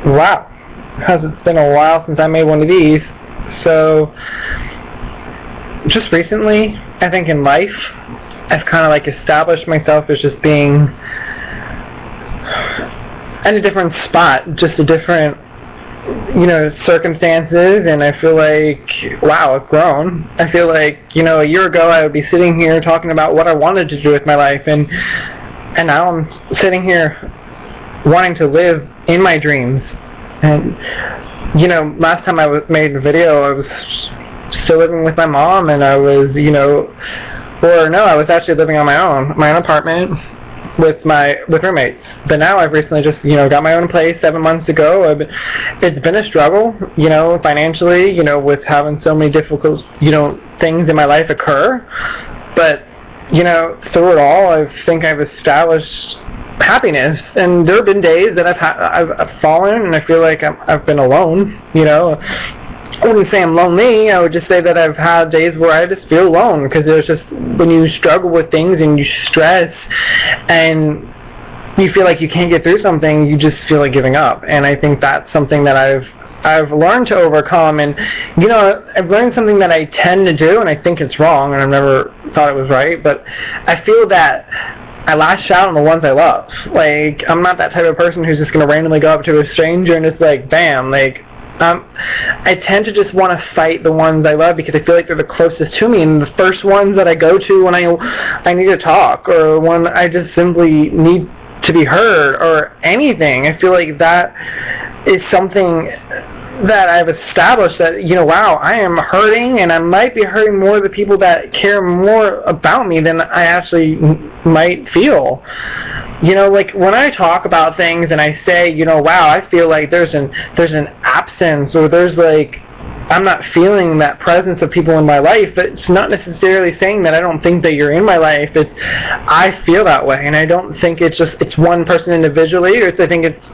Wow. Because it's been a while since I made one of these. So, just recently, I think in life, I've kind of like established myself as just being in a different spot, just a different, circumstances, and I feel like, wow, I've grown. I feel like, a year ago I would be sitting here talking about what I wanted to do with my life, and now I'm sitting here wanting to live in my dreams. And last time I made a video, I was still living with my mom, and I was, I was actually living on my own apartment with roommates. But now I've recently just, got my own place 7 months ago. It's been a struggle, financially, with having so many difficult, things in my life occur. But, through it all, I think I've established happiness, and there have been days that I've fallen, and I feel like I've been alone. I wouldn't say I'm lonely. I would just say that I've had days where I just feel alone, because there's just, when you struggle with things and you stress and you feel like you can't get through something, you just feel like giving up. And I think that's something that I've learned to overcome. And I've learned something that I tend to do, and I think it's wrong, and I've never thought it was right, but I feel that I lash out on the ones I love. Like, I'm not that type of person who's just going to randomly go up to a stranger and just like, bam, like, I tend to just want to fight the ones I love, because I feel like they're the closest to me, and the first ones that I go to when I need to talk, or when I just simply need to be heard, or anything. I feel like that is something that I've established, that, wow, I am hurting, and I might be hurting more the people that care more about me than I actually might feel. Like, when I talk about things and I say, wow, I feel like there's an absence, or there's like, I'm not feeling that presence of people in my life, but it's not necessarily saying that I don't think that you're in my life. It's, I feel that way, and I don't think it's one person individually, or I think it's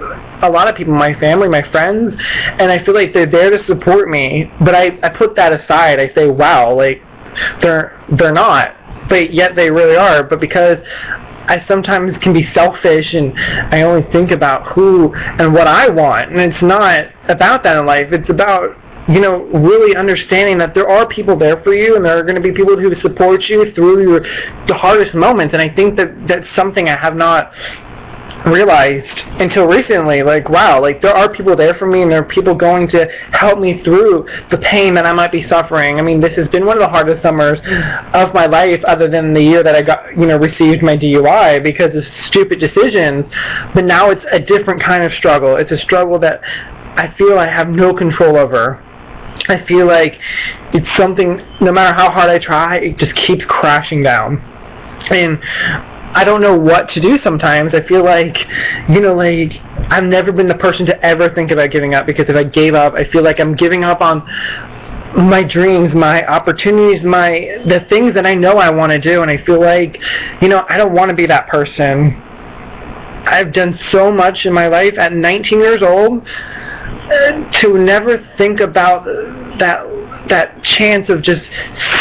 a lot of people, my family, my friends, and I feel like they're there to support me, but I put that aside. I say, wow, like, they're not, but yet they really are. But because I sometimes can be selfish, and I only think about who and what I want, and it's not about that in life. It's about, really understanding that there are people there for you, and there are going to be people who support you through the hardest moments. And I think that that's something I have not realized until recently. Like, wow, like, there are people there for me, and there are people going to help me through the pain that I might be suffering. I mean, this has been one of the hardest summers of my life, other than the year that I got, received my DUI because of stupid decisions. But now it's a different kind of struggle. It's a struggle that I feel I have no control over. I feel like it's something, no matter how hard I try, it just keeps crashing down. And I don't know what to do sometimes. I feel like, like, I've never been the person to ever think about giving up, because if I gave up, I feel like I'm giving up on my dreams, my opportunities, the things that I know I want to do. And I feel like, I don't want to be that person. I've done so much in my life at 19 years old, to never think about that chance of just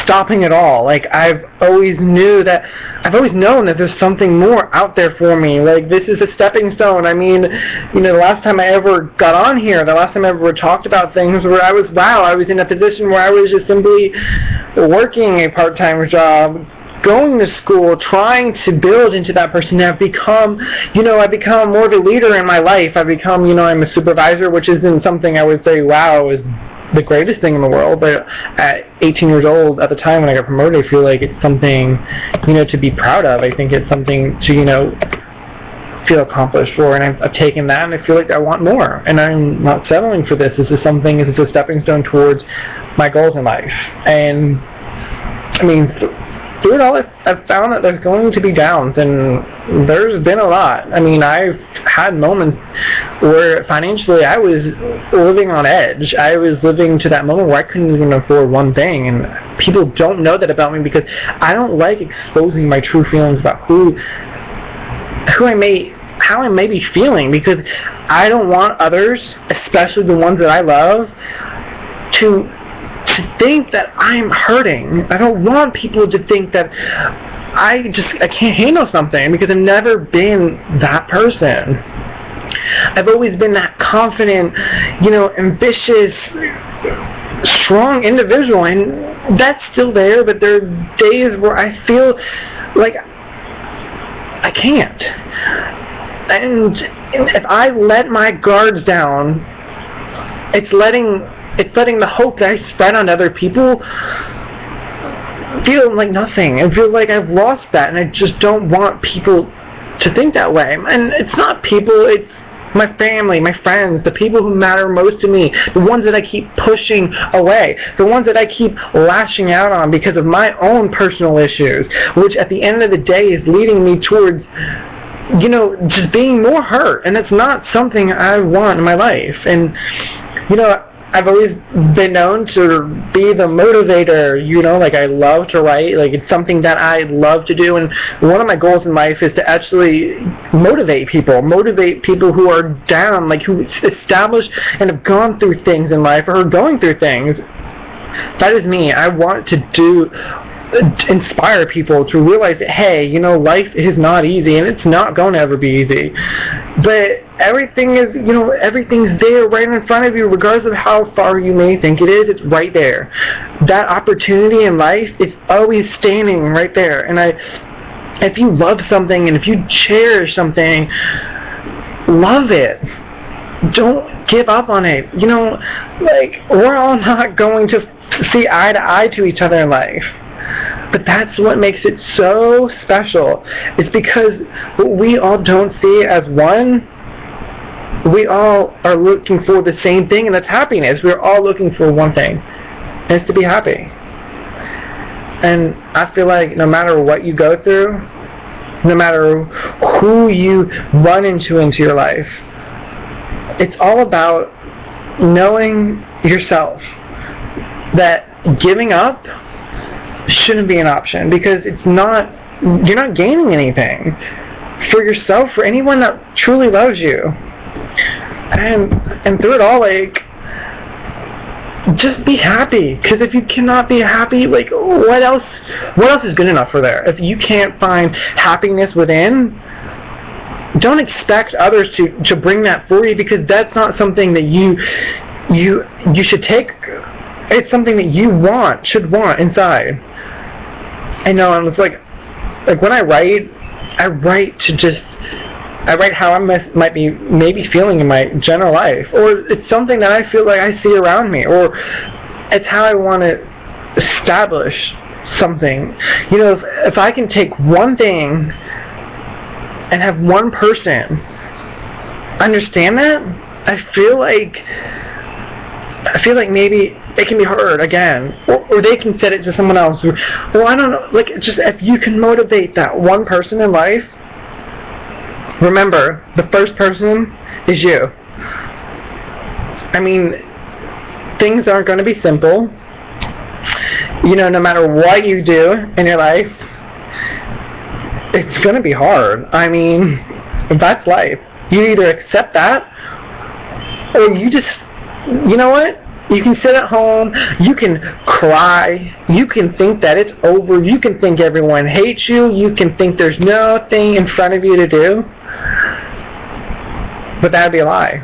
stopping it all. Like, I've always known that there's something more out there for me. Like, this is a stepping stone. I mean, the last time I ever got on here, the last time I ever talked about things where I was in a position where I was just simply working a part-time job, going to school, trying to build into that person. I've become more of a leader in my life. I've become, I'm a supervisor, which isn't something I would say, wow, is the greatest thing in the world. But at 18 years old, at the time when I got promoted, I feel like it's something, to be proud of. I think it's something to, feel accomplished for, and I've taken that, and I feel like I want more, and I'm not settling for this. This is a stepping stone towards my goals in life. And, I mean, through it all, I've found that there's going to be downs, and there's been a lot. I mean, I've had moments where financially I was living on edge. I was living to that moment where I couldn't even afford one thing, and people don't know that about me, because I don't like exposing my true feelings about how I may be feeling, because I don't want others, especially the ones that I love, to think that I'm hurting. I don't want people to think that I can't handle something, because I've never been that person. I've always been that confident, ambitious, strong individual, and that's still there, but there are days where I feel like I can't. And if I let my guards down, it's letting the hope that I spread on other people feel like nothing. I feel like I've lost that, and I just don't want people to think that way. And it's not people, it's my family, my friends, the people who matter most to me, the ones that I keep pushing away, the ones that I keep lashing out on because of my own personal issues, which at the end of the day is leading me towards, just being more hurt. And that's not something I want in my life. And, I've always been known to be the motivator, like I love to write, like it's something that I love to do, and one of my goals in life is to actually motivate people who are down, like who established and have gone through things in life or are going through things. That is me. I want to inspire people to realize that, hey, life is not easy, and it's not going to ever be easy. But everything is, everything's there right in front of you, regardless of how far you may think it is. It's right there. That opportunity in life is always standing right there. And if you love something and if you cherish something, love it. Don't give up on it. We're all not going to see eye to eye to each other in life. But that's what makes it so special. It's because what we all don't see as one, we all are looking for the same thing, and that's happiness. We're all looking for one thing, and it's to be happy. And I feel like no matter what you go through, no matter who you run into your life, it's all about knowing yourself that giving up shouldn't be an option, because you're not gaining anything for yourself, for anyone that truly loves you. And through it all, just be happy, because if you cannot be happy, what else is good enough for there? If you can't find happiness within, don't expect others to bring that for you, because that's not something that you should take. It's something that you should want inside. I know, and it's like when I write how I might be maybe feeling in my general life, or it's something that I feel like I see around me, or it's how I want to establish something. If I can take one thing and have one person understand that, I feel like maybe it can be heard again, or they can set it to someone else, or I don't know, just if you can motivate that one person in life, remember, the first person is you. I mean, things aren't going to be simple, no matter what you do in your life, it's going to be hard. I mean, that's life. You either accept that, or you just, you can sit at home, you can cry, you can think that it's over, you can think everyone hates you, you can think there's nothing in front of you to do. But that would be a lie.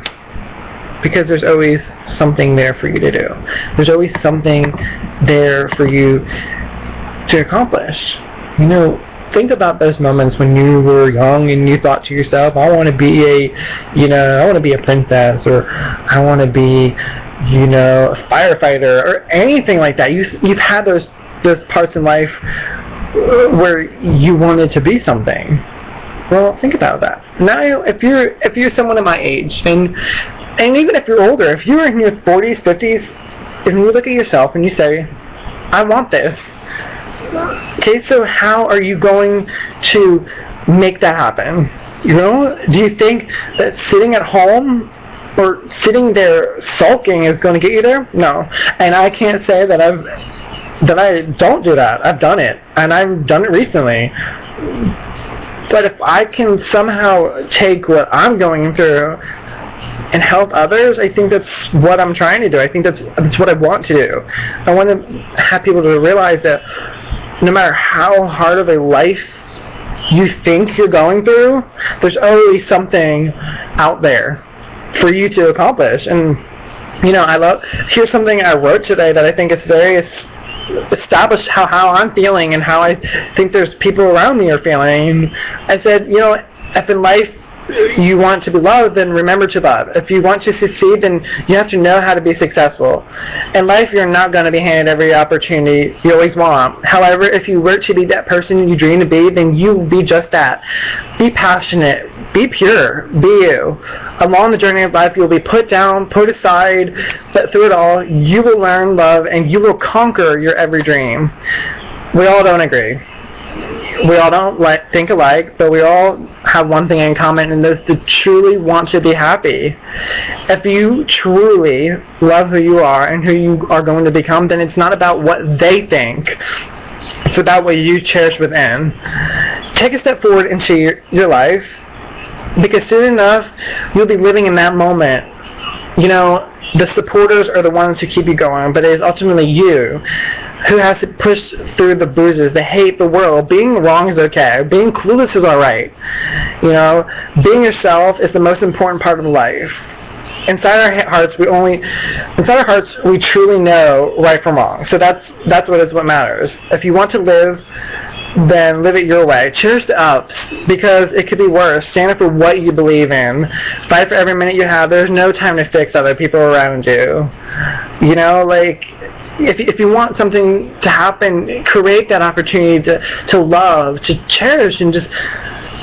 Because there's always something there for you to do. There's always something there for you to accomplish. Think about those moments when you were young and you thought to yourself, I want to be a princess, or I want to be a firefighter, or anything like that. You've had those parts in life where you wanted to be something. Well, think about that. Now, if you're someone of my age, and even if you're older, if you're in your 40s, 50s, and you look at yourself and you say, I want this. Okay, so how are you going to make that happen? Do you think that sitting at home or sitting there sulking is going to get you there? No. And I can't say that I don't do that. I've done it, and I've done it recently. But if I can somehow take what I'm going through and help others, I think that's what I'm trying to do. I think that's what I want to do. I want to have people to realize that no matter how hard of a life you think you're going through, there's always something out there for you to accomplish. And here's something I wrote today that I think is very established how I'm feeling and how I think there's people around me are feeling. I said, if in life you want to be loved, then remember to love. If you want to succeed, then you have to know how to be successful. In life, you're not going to be handed every opportunity you always want. However, if you were to be that person you dream to be, then you will be just that. Be passionate. Be pure. Be you. Along the journey of life, you'll be put down, put aside, but through it all, you will learn love and you will conquer your every dream. We all don't agree. We all don't think alike, but we all have one thing in common, and that's to truly want to be happy. If you truly love who you are and who you are going to become, then it's not about what they think. It's about what you cherish within. Take a step forward into your life, because soon enough, you'll be living in that moment. The supporters are the ones who keep you going, but it is ultimately you who has to push through the bruises, the hate, the world. Being wrong is okay. Being clueless is alright. Being yourself is the most important part of life. Inside our hearts, we truly know right from wrong. So that's what matters. If you want to live, then live it your way. Cherish the ups, because it could be worse. Stand up for what you believe in. Fight for every minute you have. There's no time to fix other people around you. If you want something to happen, create that opportunity to love, to cherish, and just,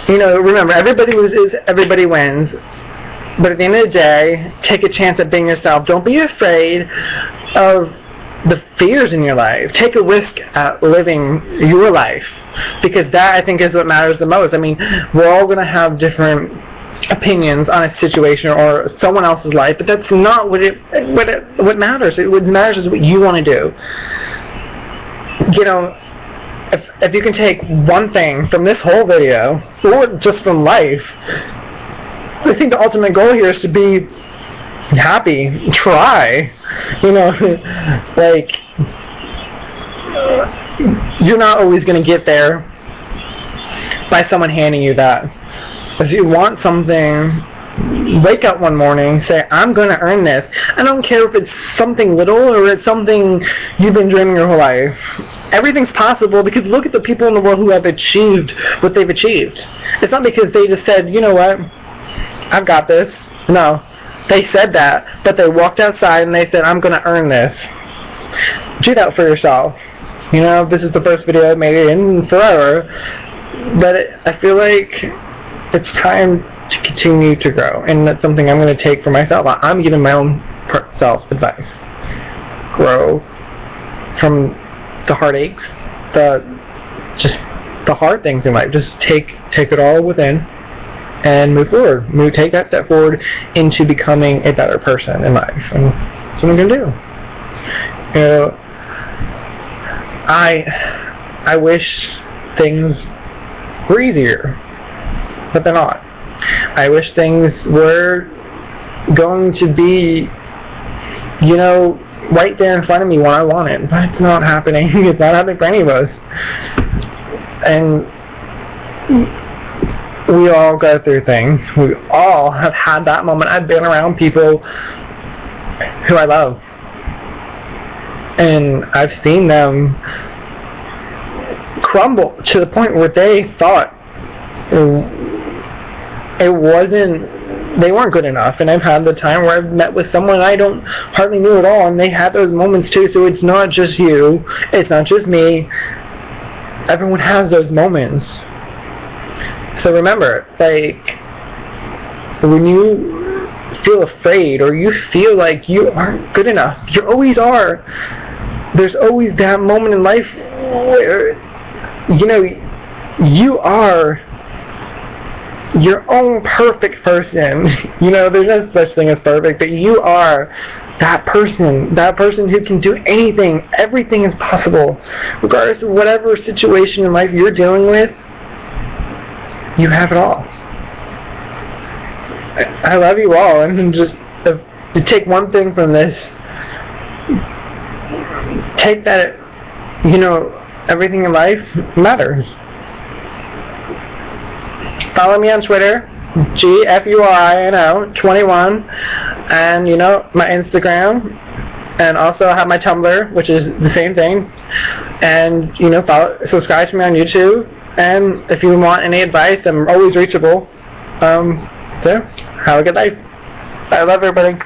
remember, everybody loses, everybody wins. But at the end of the day, take a chance at being yourself. Don't be afraid of the fears in your life. Take a risk at living your life, because that, I think, is what matters the most. I mean, we're all going to have different opinions on a situation or someone else's life, but that's not what matters. What matters is what you want to do. If you can take one thing from this whole video, or just from life, I think the ultimate goal here is to be happy. Try. You're not always going to get there by someone handing you that. If you want something, wake up one morning, say, I'm going to earn this. I don't care if it's something little or it's something you've been dreaming your whole life. Everything's possible, because look at the people in the world who have achieved what they've achieved. It's not because they just said, you know what, I've got this. No. They said that, but they walked outside and they said, I'm going to earn this. Do that for yourself. This is the first video I've made in forever, but I feel like it's time to continue to grow, and that's something I'm going to take for myself. I'm giving my own self-advice. Grow from the heartaches, the hard things in life. Just take it all within and move forward. Take that step forward into becoming a better person in life, and that's what I'm going to do. I wish things were easier, but they're not. I wish things were going to be, right there in front of me when I want it, but it's not happening. It's not happening for any of us. And we all go through things. We all have had that moment. I've been around people who I love, and I've seen them crumble to the point where they thought they weren't good enough. And I've had the time where I've met with someone I don't hardly knew at all, and they had those moments too. So it's not just you, it's not just me. Everyone has those moments. So remember, when you feel afraid or you feel like you aren't good enough, you always are. There's always that moment in life where, you are your own perfect person. There's no such thing as perfect, but you are that person who can do anything. Everything is possible. Regardless of whatever situation in life you're dealing with, you have it all. I love you all, and just to take one thing from this, take that, everything in life matters. follow me on Twitter, GFURINO21, and my Instagram, and also I have my Tumblr, which is the same thing, and subscribe to me on YouTube, and if you want any advice, I'm always reachable. So have a good night. I love everybody.